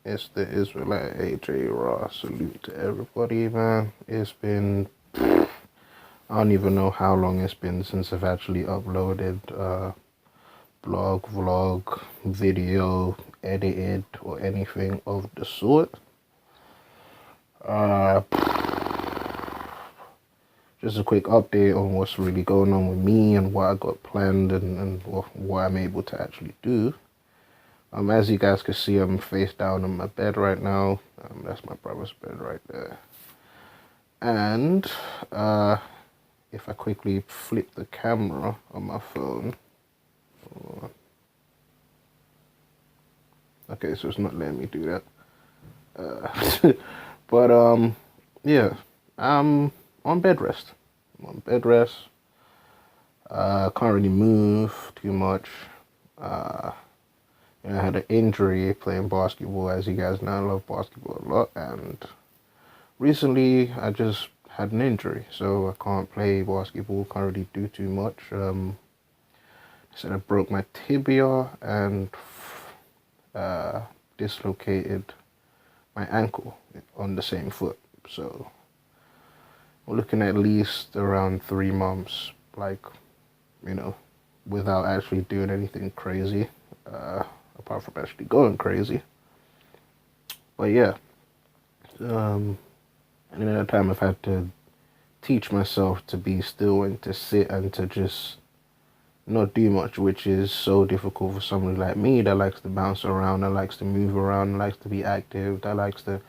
It's the Israelite AJ Raw. Salute to everybody, man. It's been, I don't even know how long it's been since I've actually uploaded blog, vlog, video, edited, or anything of the sort. Just a quick update on what's really going on with me and what I got planned and what I'm able to actually do. As you guys can see, I'm face down on my bed right now. That's my brother's bed right there. And if I quickly flip the camera on my phone, okay, so it's not letting me do that. But yeah, I'm on bed rest. I'm on bed rest. Can't really move too much. I had an injury playing basketball. As you guys know, I love basketball a lot, and recently I just had an injury, so I can't play basketball, can't really do too much. So I broke my tibia and dislocated my ankle on the same foot. So we're looking at least around 3 months, like, without actually doing anything crazy. Apart from actually going crazy. But yeah, and in that time I've had to teach myself to be still and to sit and to just not do much, which is so difficult for somebody like me that likes to bounce around, that likes to move around, that likes to be active, that likes to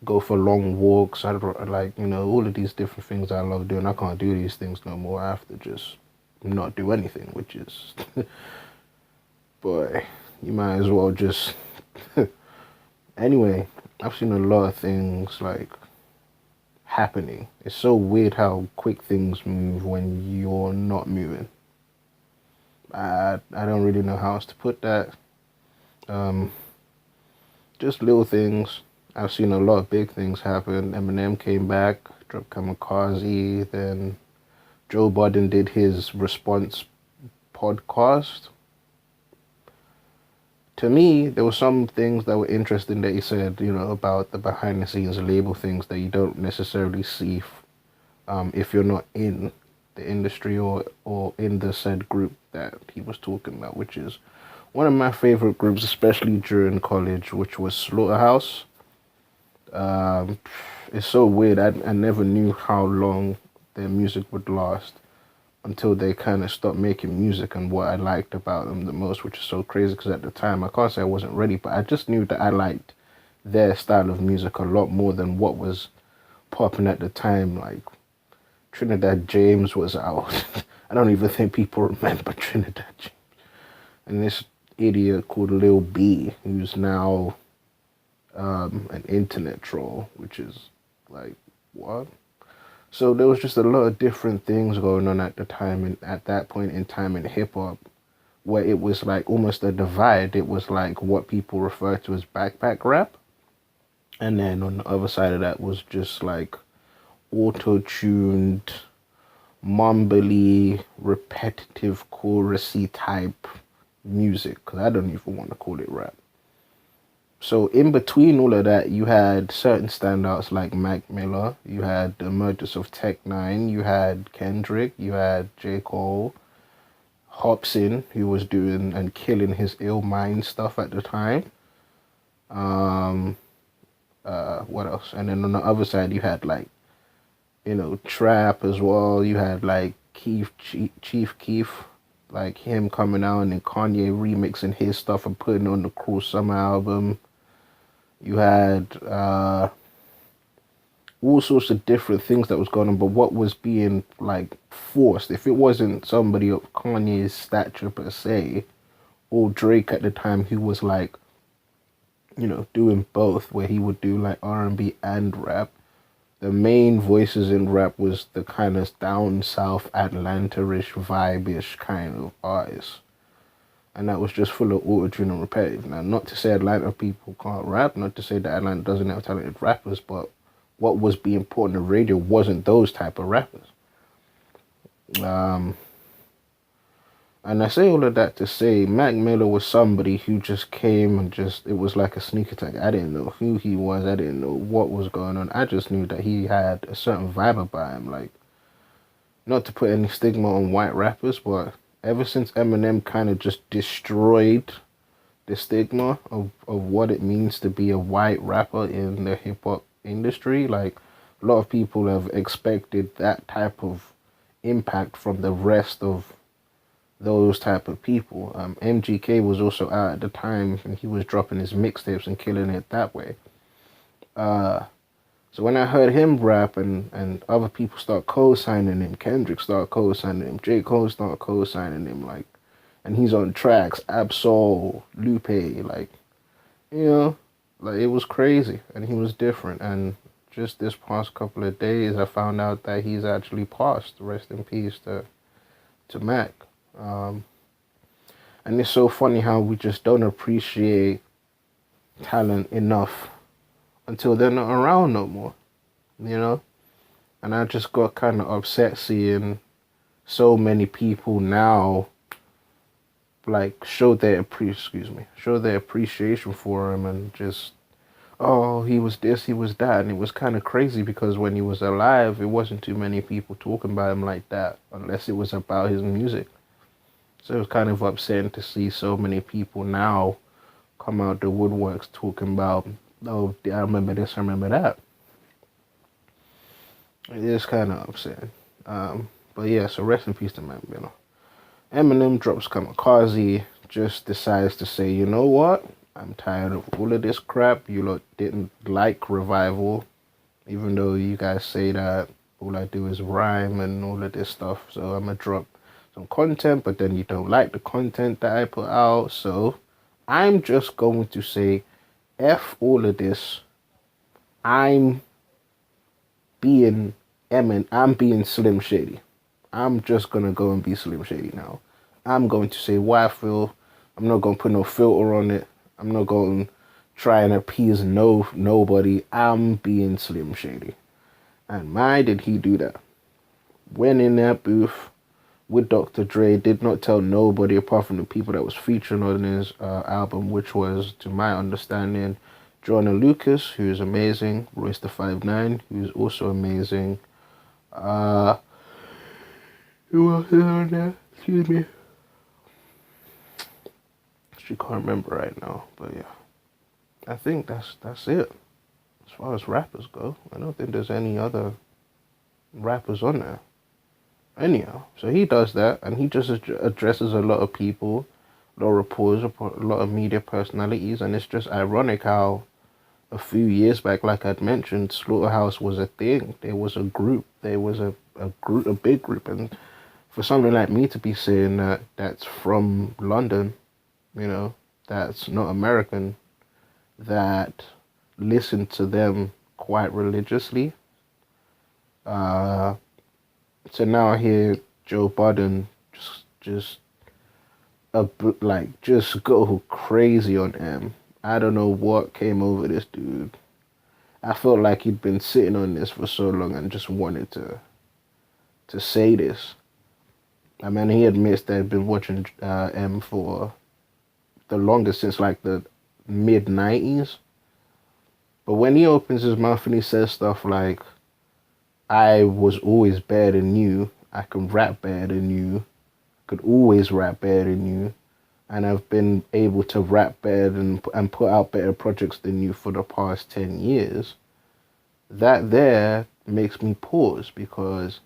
go for long walks. I like, all of these different things I love doing. I can't do these things no more. I have to just not do anything, which is, boy, you might as well just anyway, I've seen a lot of things like happening. It's so weird how quick things move when you're not moving. I don't really know how else to put that. Just little things. I've seen a lot of big things happen. Eminem came back, dropped Kamikaze, then Joe Budden did his response podcast. To me, there were some things that were interesting that he said, about the behind the scenes label things that you don't necessarily see if you're not in the industry or in the said group that he was talking about, which is one of my favorite groups, especially during college, which was Slaughterhouse. It's so weird. I never knew how long their music would last until they kind of stopped making music, and what I liked about them the most, which is so crazy because at the time, I can't say I wasn't ready, but I just knew that I liked their style of music a lot more than what was popping at the time. Like, Trinidad James was out. I don't even think people remember Trinidad James. And this idiot called Lil B, who's now an internet troll, which is like, what? So there was just a lot of different things going on at the time, and at that point in time in hip hop, where it was like almost a divide. It was like what people refer to as backpack rap, and then on the other side of that was just like auto-tuned, mumbly, repetitive, chorusy type music. Because I don't even want to call it rap. So in between all of that, you had certain standouts like Mac Miller, you had the emergence of Tech Nine, you had Kendrick, you had J. Cole, Hobson, who was doing and killing his ill mind stuff at the time. What else? And then on the other side, you had like, trap as well. You had like Chief Keef, like him coming out, and then Kanye remixing his stuff and putting on the Cruel Summer album. You had all sorts of different things that was going on, but what was being like forced, if it wasn't somebody of Kanye's stature per se, or Drake at the time, who was like, doing both, where he would do like R&B and rap. The main voices in rap was the kind of down south Atlanta-ish, vibe-ish kind of artists. And that was just full of auto-tune and repetitive. Now, not to say Atlanta people can't rap, not to say that Atlanta doesn't have talented rappers, but what was being put on the radio wasn't those type of rappers. And I say all of that to say Mac Miller was somebody who just came and just, it was like a sneak attack. I didn't know who he was. I didn't know what was going on. I just knew that he had a certain vibe about him. Like, not to put any stigma on white rappers, but ever since Eminem kind of just destroyed the stigma of what it means to be a white rapper in the hip hop industry, like, a lot of people have expected that type of impact from the rest of those type of people. MGK was also out at the time and he was dropping his mixtapes and killing it that way. So when I heard him rap and other people start co-signing him, Kendrick start co-signing him, J. Cole start co-signing him, like, and he's on tracks, Absol, Lupe, like, you know, like, it was crazy and he was different. And just this past couple of days, I found out that he's actually passed. Rest in peace to Mac. And it's so funny how we just don't appreciate talent enough until they're not around no more, you know? And I just got kind of upset seeing so many people now like show their appreciation for him and just, oh, he was this, he was that. And it was kind of crazy because when he was alive, it wasn't too many people talking about him like that unless it was about his music. So it was kind of upsetting to see so many people now come out the woodworks talking about, oh, I remember this, I remember that. It is kind of upsetting. But yeah, so rest in peace to Mac Miller. Eminem drops Kamikaze, just decides to say, you know what? I'm tired of all of this crap. You lot didn't like Revival, even though you guys say that all I do is rhyme and all of this stuff. So I'm going to drop some content, but then you don't like the content that I put out. So I'm just going to say, F all of this. I'm being Slim Shady. I'm just going to go and be Slim Shady now. I'm going to say why I feel. I'm not going to put no filter on it. I'm not going to try and appease nobody. I'm being Slim Shady. And my, did he do that. Went in that booth with Dr. Dre, did not tell nobody apart from the people that was featured on his album, which was, to my understanding, Joyner Lucas, who is amazing, Royce the 5'9", who is also amazing. Who else is on there? Excuse me. She can't remember right now, but yeah. I think that's it. As far as rappers go, I don't think there's any other rappers on there. Anyhow, so he does that, and he just addresses a lot of people, a lot of reporters, a lot of media personalities, and it's just ironic how a few years back, like I'd mentioned, Slaughterhouse was a thing. There was a group. There was a big group, and for somebody like me to be saying that that's from London, you know, that's not American, that listened to them quite religiously. So now I hear Joe Budden just go crazy on him. I don't know what came over this dude. I felt like he'd been sitting on this for so long and just wanted to say this. I mean, he admits that he'd been watching M for the longest, since like the mid-90s. But when he opens his mouth and he says stuff like, I was always better than you, I can rap better than you, could always rap better than you, and I've been able to rap better and put out better projects than you for the past 10 years, that there makes me pause, because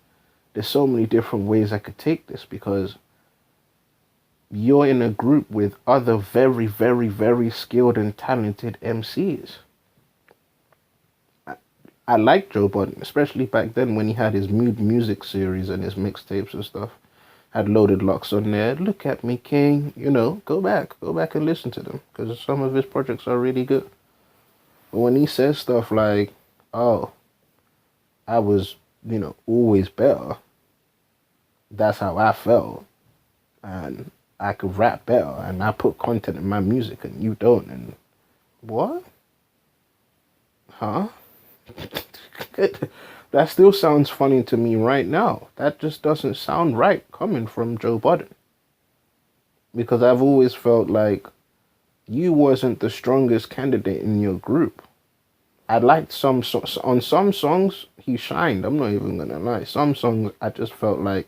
there's so many different ways I could take this, because you're in a group with other very, very, very skilled and talented MCs. I liked Joe Budden, especially back then when he had his Mood Music series and his mixtapes and stuff. Had Loaded Locks on there. Look at me, King. You know, go back and listen to them, because some of his projects are really good. But when he says stuff like, oh, I was, always better, that's how I felt, and I could rap better, and I put content in my music, and you don't, and what? Huh? That still sounds funny to me right now. That just doesn't sound right coming from Joe Budden. because I've always felt like you wasn't the strongest candidate in your group. I liked on some songs he shined. I'm not even gonna lie. Some songs I just felt like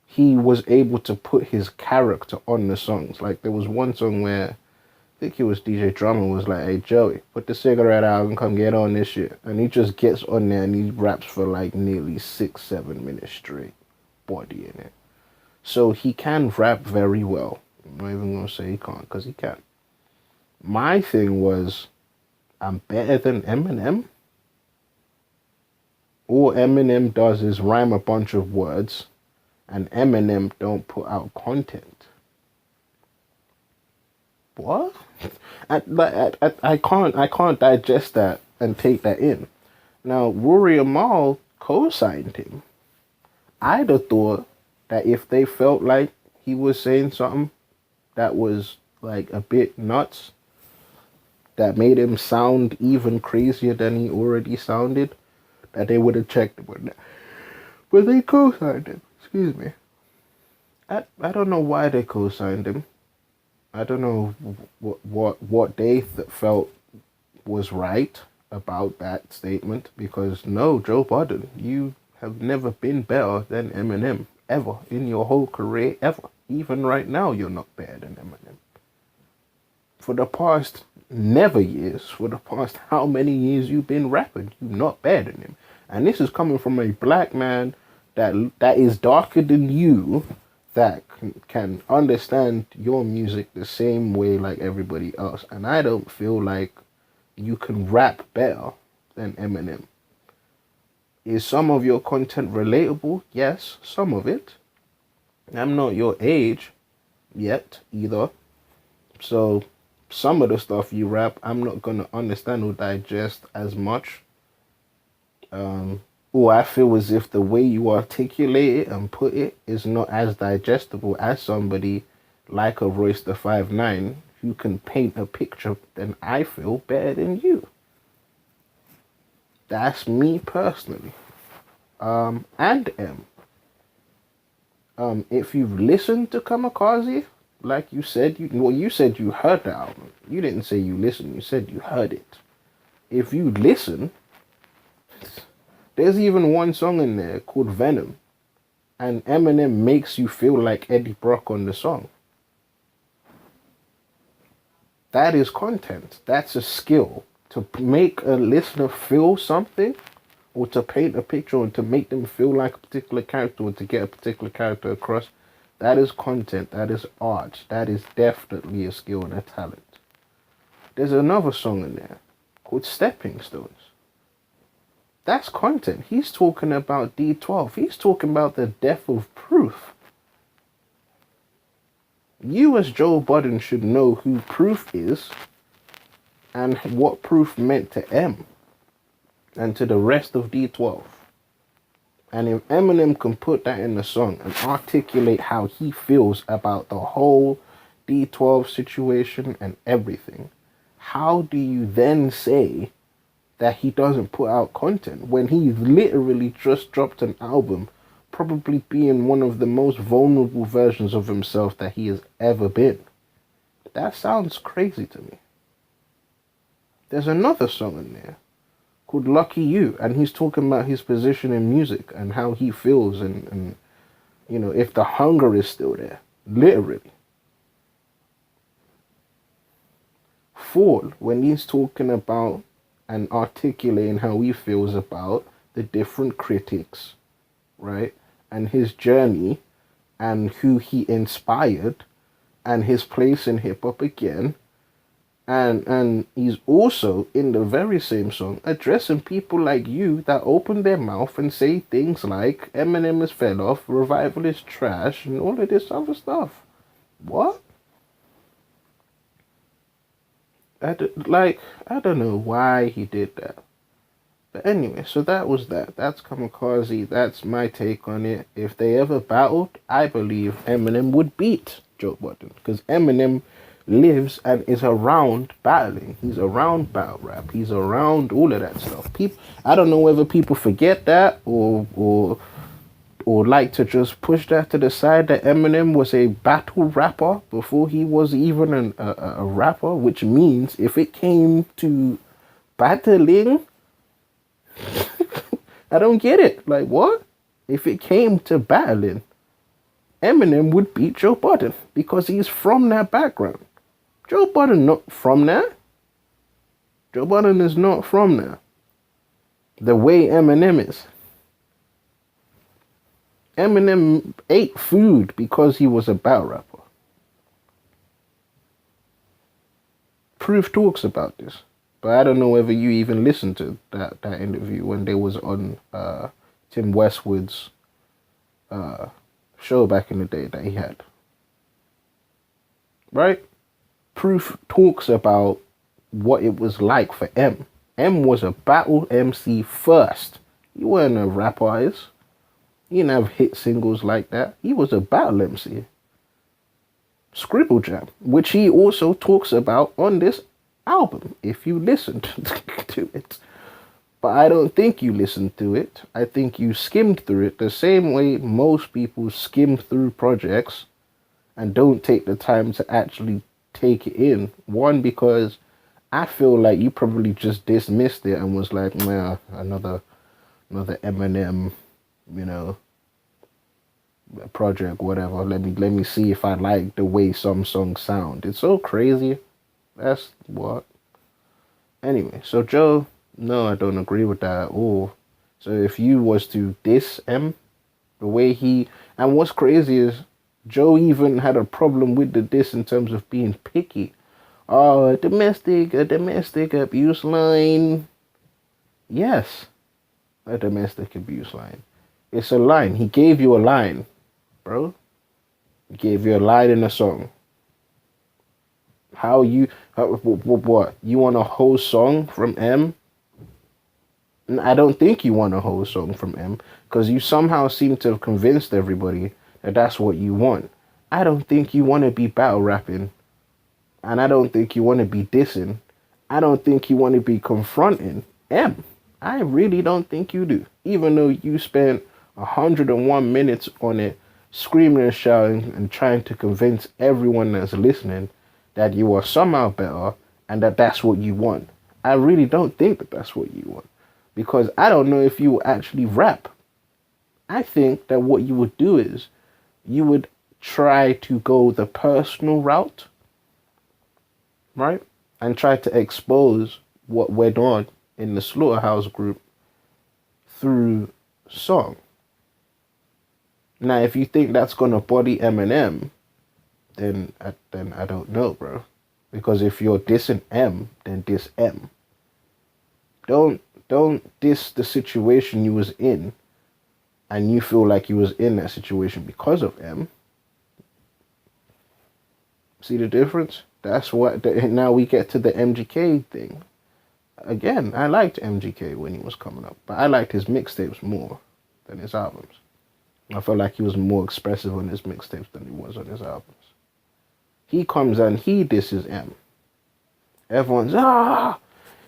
he was able to put his character on the songs. Like there was one song where I think it was DJ Drummer was like, "Hey Joey, put the cigarette out and come get on this shit," and he just gets on there and he raps for like nearly 6-7 minutes straight, body in it. So he can rap very well. I'm not even gonna say he can't, because he can. My thing was, I'm better than Eminem. All Eminem does is rhyme a bunch of words, and Eminem don't put out content. What? I can't digest that and take that in. Now, Rory Amal co-signed him. I'd have thought that if they felt like he was saying something that was like a bit nuts, that made him sound even crazier than he already sounded, that they would have checked him with that. But they co-signed him. Excuse me. I don't know why they co-signed him. I don't know what they felt was right about that statement, because no, Joe Budden, you have never been better than Eminem ever in your whole career ever. Even right now, you're not better than Eminem. For the past never years, for the past how many years you've been rapping, you're not better than him. And this is coming from a black man that is darker than you, that can understand your music the same way like everybody else. And I don't feel like you can rap better than Eminem. Is some of your content relatable? Yes, some of it. I'm not your age yet either. So some of the stuff you rap, I'm not going to understand or digest as much. Or I feel as if the way you articulate it and put it is not as digestible as somebody like a Royce the 5'9", who can paint a picture, then I feel better than you. That's me personally. And M. If you've listened to Kamikaze, like you said, you said you heard the album. You didn't say you listened, you said you heard it. If you listen, there's even one song in there called Venom, and Eminem makes you feel like Eddie Brock on the song. That is content. That's a skill. To make a listener feel something, or to paint a picture, or to make them feel like a particular character, or to get a particular character across, that is content. That is art. That is definitely a skill and a talent. There's another song in there called Stepping Stones. That's content. He's talking about D12. He's talking about the death of Proof. You as Joe Budden should know who Proof is and what Proof meant to M and to the rest of D12. And if Eminem can put that in the song and articulate how he feels about the whole D12 situation and everything, how do you then say that he doesn't put out content when he literally just dropped an album, probably being one of the most vulnerable versions of himself that he has ever been? That sounds crazy to me. There's another song in there called Lucky You, and he's talking about his position in music and how he feels, and you know, if the hunger is still there, literally. Fall, when he's talking about and articulating how he feels about the different critics, right? And his journey and who he inspired and his place in hip-hop again. And he's also, in the very same song, addressing people like you that open their mouth and say things like Eminem is fell off, Revival is trash, and all of this other stuff. What? I don't know why he did that. But anyway, so that was that. That's Kamikaze. That's my take on it. If they ever battled, I believe Eminem would beat Joe Budden, because Eminem lives and is around battling. He's around battle rap. He's around all of that stuff. People, I don't know whether people forget that or or like to just push that to the side that Eminem was a battle rapper before he was even a rapper, which means if it came to battling, I don't get it. Like, what? If it came to battling, Eminem would beat Joe Budden because he's from that background. Joe Budden not from there. Joe Budden is not from there. The way Eminem is. Eminem ate food because he was a battle rapper. Proof talks about this. But I don't know whether you even listened to that interview when they was on Tim Westwood's show back in the day that he had. Right? Proof talks about what it was like for M. M was a battle MC first. He wasn't a rap artist. He didn't have hit singles like that. He was a battle MC. Scribble Jam, which he also talks about on this album, if you listened to it. But I don't think you listened to it. I think you skimmed through it the same way most people skim through projects and don't take the time to actually take it in. One, because I feel like you probably just dismissed it and was like, nah, another Eminem, project, whatever. Let me see if I like the way some songs sound. It's so crazy. That's what. Anyway, so Joe, no, I don't agree with that at all. So if you was to diss M, the way and what's crazy is Joe even had a problem with the diss in terms of being picky. Oh, a domestic abuse line. Yes, a domestic abuse line. It's a line. He gave you a line, bro. He gave you a line in a song. What? You want a whole song from M? I don't think you want a whole song from M, because you somehow seem to have convinced everybody that that's what you want. I don't think you want to be battle rapping. And I don't think you want to be dissing. I don't think you want to be confronting M. I really don't think you do. Even though you spent 101 minutes on it, screaming and shouting and trying to convince everyone that's listening that you are somehow better and that that's what you want. I really don't think that that's what you want. Because I don't know if you will actually rap. I think that what you would do is you would try to go the personal route, right? And try to expose what went on in the Slaughterhouse Group through song. Now, if you think that's gonna body Eminem, then I don't know, bro. Because if you're dissing M, then diss M. Don't diss the situation you was in, and you feel like you was in that situation because of M. See the difference? That's what. Now we get to the MGK thing. Again, I liked MGK when he was coming up, but I liked his mixtapes more than his albums. I felt like he was more expressive on his mixtapes than he was on his albums. He comes and he disses M. Everyone's,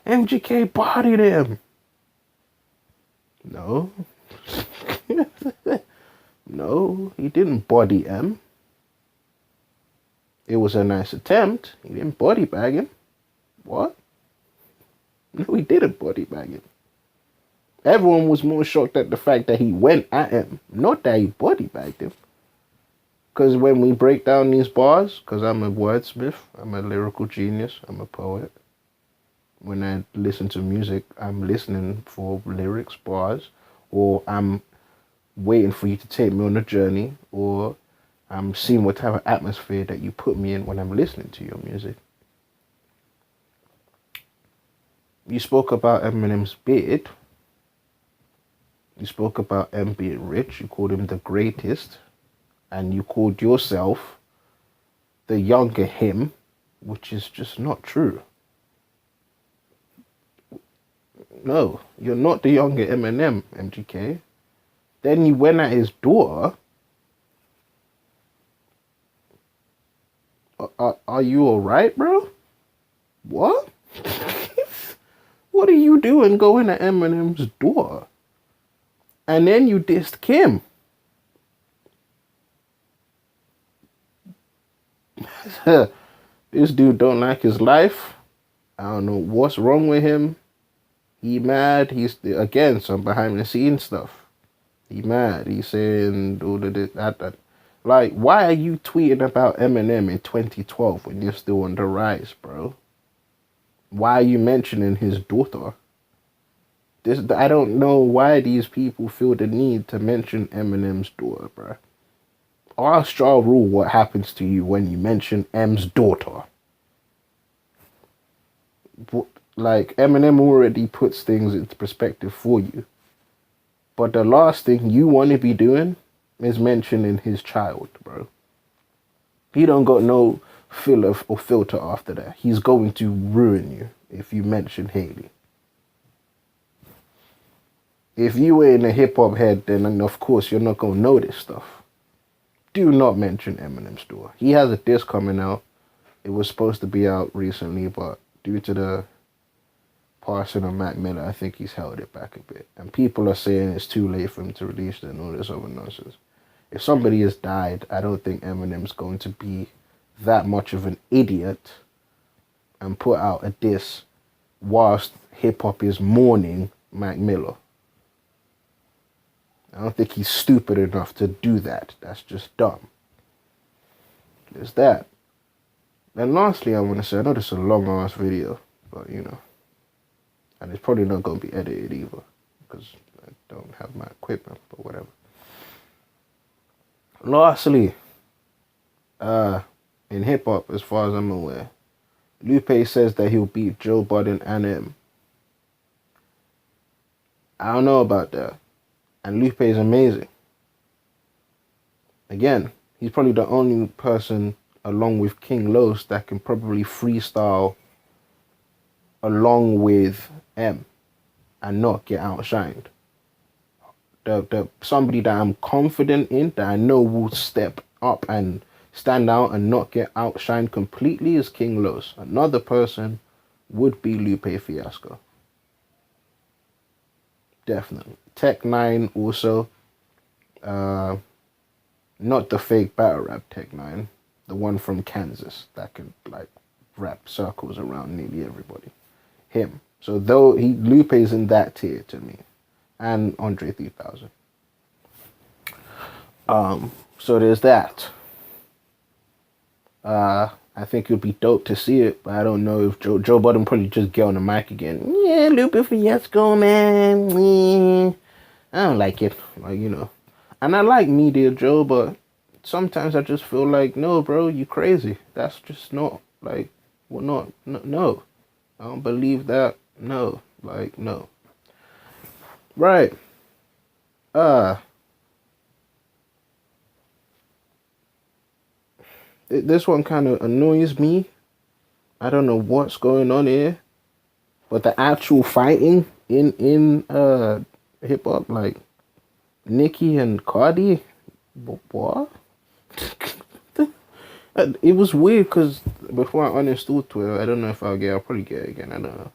MGK bodied him. No. No, he didn't body M. It was a nice attempt. He didn't body bag him. What? No, he didn't body bag him. Everyone was more shocked at the fact that he went at him, not that he body bagged him. Because when we break down these bars, because I'm a wordsmith, I'm a lyrical genius, I'm a poet. When I listen to music, I'm listening for lyrics, bars, or I'm waiting for you to take me on a journey, or I'm seeing what type of atmosphere that you put me in when I'm listening to your music. You spoke about Eminem's beard. You spoke about M being rich. You called him the greatest. And you called yourself the younger him, which is just not true. No, you're not the younger Eminem, MGK. Then you went at his daughter. Are you alright, bro? What? What are you doing going at Eminem's daughter? And then you dissed Kim. This dude don't like his life. I don't know what's wrong with him. He mad. He's again some behind the scenes stuff. He mad. He's saying all of this, that. Like, why are you tweeting about Eminem in 2012 when you're still on the rise, bro? Why are you mentioning his daughter? I don't know why these people feel the need to mention Eminem's daughter, bro. Ask Ja Rule what happens to you when you mention M's daughter. Like, Eminem already puts things into perspective for you. But the last thing you want to be doing is mentioning his child, bro. He don't got no filler or filter after that. He's going to ruin you if you mention Haley. If you ain't a hip hop head, then of course you're not gonna know this stuff. Do not mention Eminem's daughter. He has a disc coming out. It was supposed to be out recently, but due to the passing of Mac Miller, I think he's held it back a bit. And people are saying it's too late for him to release it and all this other nonsense. If somebody has died, I don't think Eminem's going to be that much of an idiot and put out a diss whilst hip-hop is mourning Mac Miller. I don't think he's stupid enough to do that. That's just dumb. There's that. And lastly, I want to say, I know this is a long-ass video, but you know, and it's probably not going to be edited either because I don't have my equipment, but whatever. Lastly, in hip-hop, as far as I'm aware, Lupe says that he'll beat Joe Budden and M. I don't know about that. And Lupe is amazing. Again, he's probably the only person, along with King Los, that can probably freestyle along with M and not get outshined. The somebody that I'm confident in, that I know will step up and stand out and not get outshined completely, is King Los. Another person would be Lupe Fiasco. Definitely. Tech 9 also. Not the fake battle rap Tech 9. The one from Kansas that can like wrap circles around nearly everybody. Him. So though Lupe's in that tier to me. And Andre 3000. So there's that. I think it would be dope to see it, but I don't know if Joe Budden probably just get on the mic again. Yeah, Lupe Fiasco, man. Yeah. I don't like it. Like, you know. And I like Media Joe, but sometimes I just feel like, no, bro, you crazy. That's just not, like, well, no. I don't believe that. No. Like, no. Right. This one kind of annoys me. I don't know what's going on here, but the actual fighting in hip hop, like Nicki and Cardi, what? It was weird because before I uninstalled Twitter, I don't know if I'll probably get it again. I don't know.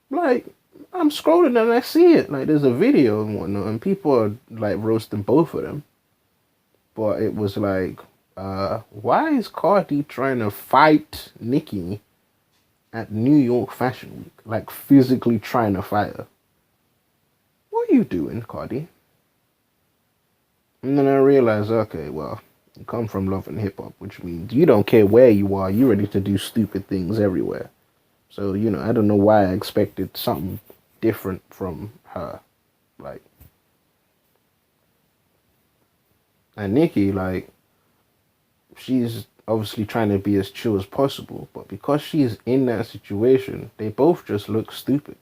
Like, I'm scrolling and I see it. Like, there's a video and whatnot, and people are like roasting both of them. But it was like, why is Cardi trying to fight Nicki at New York Fashion Week? Like, physically trying to fight her. What are you doing, Cardi? And then I realized, okay, well, you come from Love and Hip Hop, which means you don't care where you are. You're ready to do stupid things everywhere. So, you know, I don't know why I expected something different from her. Like, and Nicki, like, she's obviously trying to be as chill as possible, but because she's in that situation, they both just look stupid.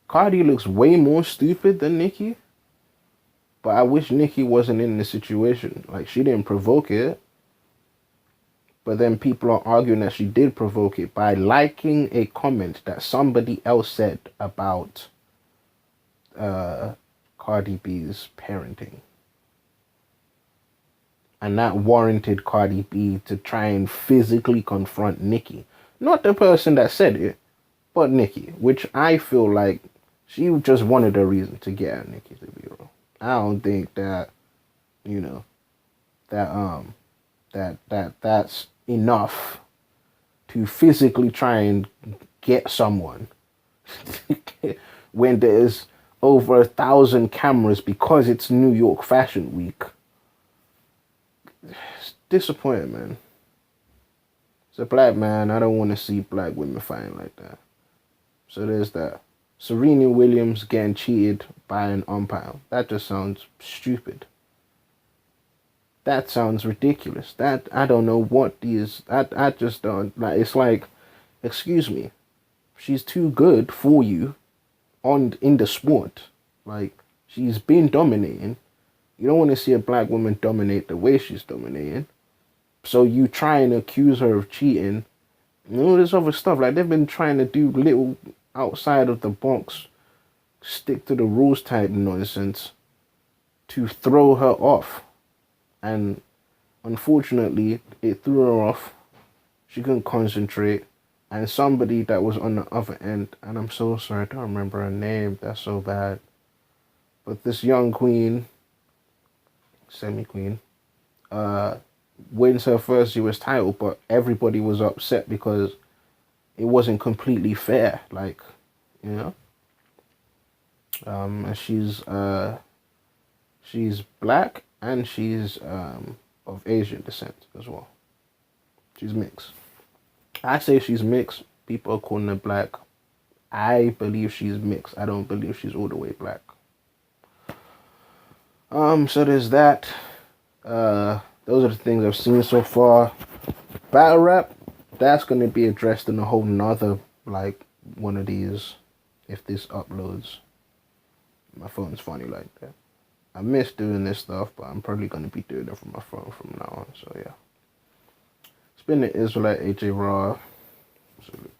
Cardi looks way more stupid than Nicki, but I wish Nicki wasn't in the situation. Like, she didn't provoke it, but then people are arguing that she did provoke it by liking a comment that somebody else said about Cardi B's parenting. And that warranted Cardi B to try and physically confront Nicki. Not the person that said it, but Nicki. Which I feel like she just wanted a reason to get at Nicki, to be real. I don't think that, you know, that that's enough to physically try and get someone when there's over 1,000 cameras because it's New York Fashion Week. It's disappointing, man. As a black man, I don't want to see black women fighting like that. So there's that. Serena Williams getting cheated by an umpire. That just sounds stupid. That sounds ridiculous. That, I don't know what these, I just don't, like, it's like, excuse me, she's too good for you in the sport. Like, she's been dominating. You don't want to see a black woman dominate the way she's dominating. So you try and accuse her of cheating and all this other stuff. Like, they've been trying to do little outside of the box, stick to the rules type nonsense to throw her off. And unfortunately, it threw her off. She couldn't concentrate. And somebody that was on the other end, and I'm so sorry, I don't remember her name. That's so bad. But this young queen, semi-queen, wins her first US title, but everybody was upset because it wasn't completely fair. Like, you know? And she's black and she's of Asian descent as well. She's mixed. I say she's mixed. People are calling her black. I believe she's mixed. I don't believe she's all the way black. So there's that. Those are the things I've seen so far. Battle rap, that's gonna be addressed in a whole nother, like, one of these, if this uploads. My phone's funny like that. I miss doing this stuff, but I'm probably gonna be doing it from my phone from now on. So yeah. It's been the Israelite AJ Raw. Absolutely.